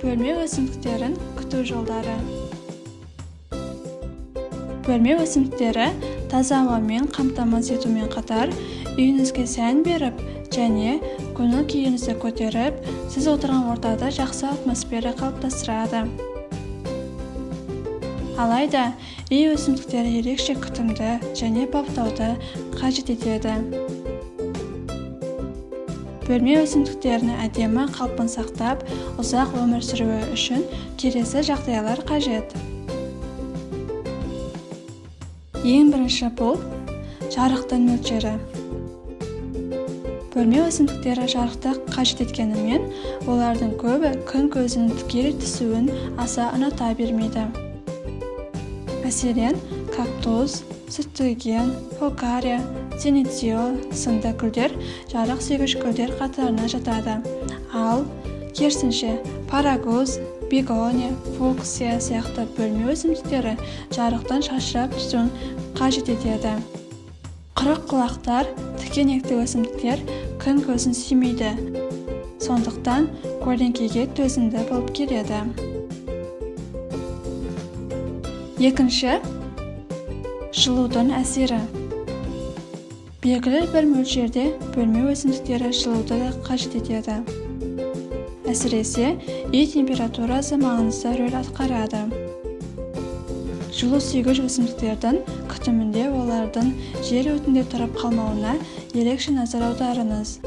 Бөлме өсімдіктерін күту жолдары. Бөлме өсімдіктері таза ауамен қамтамасыз етумен қатар, үйіңізге сән беріп және көңіл күйіңізді көтеріп, сіз отырған ортада жақсы атмосфера қалыптастырады. Алайда, үй өсімдіктері ерекше күтімді және баптауды қажет етеді. Бөлме өсімдіктерінің әдемі қалпын сақтап, ұзақ өмір сүруі үшін келесі жағдайлар қажет. Ең бірінші бұл жарықтың мөлшері. Бөлме өсімдіктері жарықты қажет еткенімен, олардың көбі күн көзінің тікелей түсуін аса ұната бермейді. Мәселен, кактус, сүттіген, фокария, синецио сынды гүлдер жарық сүйгіш гүлдер қатарына жатады. Ал керісінше парагуз, бегония, фуксия сияқты бөлме өсімдіктері жарықтан шашырап түсуін қажет етеді. Қырық құлақтар, тікенекті өсімдіктер күн көзін сүймейді. Сондықтан көлеңкеге төзімді болып келеді. Екінші, жылудың әсері. Белгілі бір мөлшерде бөлме өсімдіктері жылуды да қажет етеді. Әсіресе, үй температурасы маңызды рөл атқарады. Жылу сүйгіш өсімдіктердің күтімінде олардың жер өтінде тұрып қалмауына ерекше назар аударыңыз.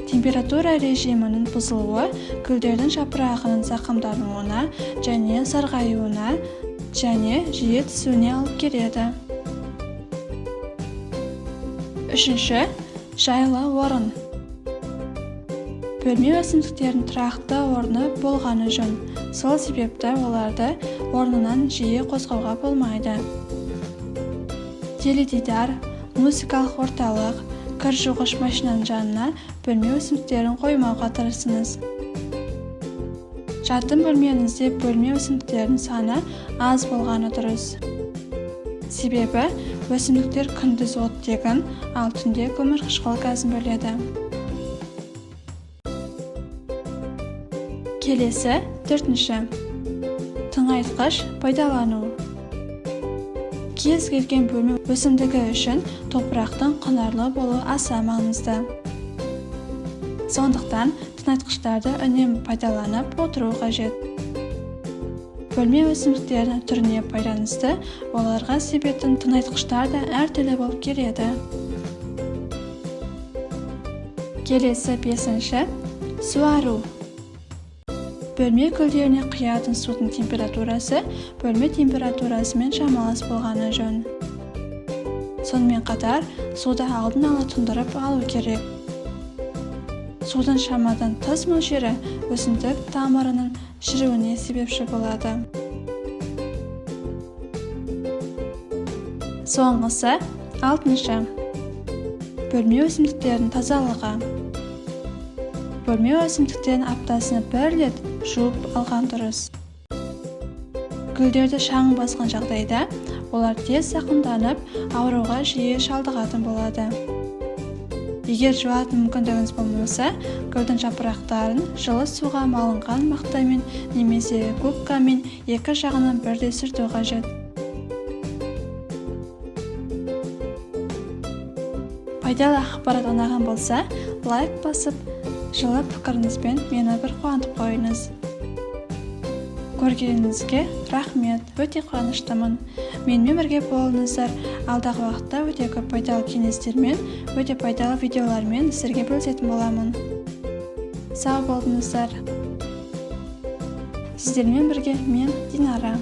Температура режимінің бұзылуы гүлдердің жапырағының зақымдануына және сарғаюына және жиі түсуіне алып келеді. Үшінші, жайлы орын. Бөлме өсімдіктерінің тұрақты орны болғаны жөн. Сол себепті оларды орнынан жиі қозғауға болмайды. Теледидар, музыкалық орталық, кір жуғыш машинаның жанына бөлме өсімдіктерін қоймауға тырысыңыз. Жатын бөлменізде бөлме өсімдіктерінің саны аз болғаны дұрыс. Себебі, өсімдіктер күндіз оттегін, ал түнде көмірқышқыл газын бөледі. Келесі, төртінші. Тыңайтқыш пайдалану. Кез келген бөлме өсімдігі үшін топырақтың құнарлы болуы аса маңызды. Сондықтан тыңайтқыштарды үнемі пайдаланып отыру қажет. Бөлме өсімдіктерінің түріне байланысты, оларға себетін тыңайтқыштар да әртүрлі болып келеді. Келесі, бесінші. Суару. Бөлме гүлдеріне құятын судың температурасы бөлме температурасымен шамалас болғаны жөн. Сонымен қатар, суды алдын ала тұндырып алу керек. Судың шамадан тыс мөлшері өсімдік тамырының шіруіне себепші болады. Соңғысы, алтыншы. Бөлме өсімдіктерінің тазалығы. Бөлме өсімдіктерін аптасына бір рет жуып алған дұрыс. Гүлдерді шаң басқан жағдайда, олар тез зақымданып, ауруға жиі шалдығатын болады. Егер жуатын мүмкіндігіңіз болмаса, гүлдің жапырақтарын жылы суға малынған мақтамен немесе губкамен екі жағынан бірдей сүрту қажет. Пайдалы ақпарат ұнаған болса, лайк басып, жылы пікіріңізбен мені бір қуантып қойыңыз. Көргеніңізге рахмет, өте қуаныштымын. Менімен бірге болыңыздар. Алдағы уақытта өте көп пайдалы кеңестермен, өте пайдалы видеолармен сіздерге бөлісетін боламын. Сау болыңыздар. Сіздермен бірге мен Динара.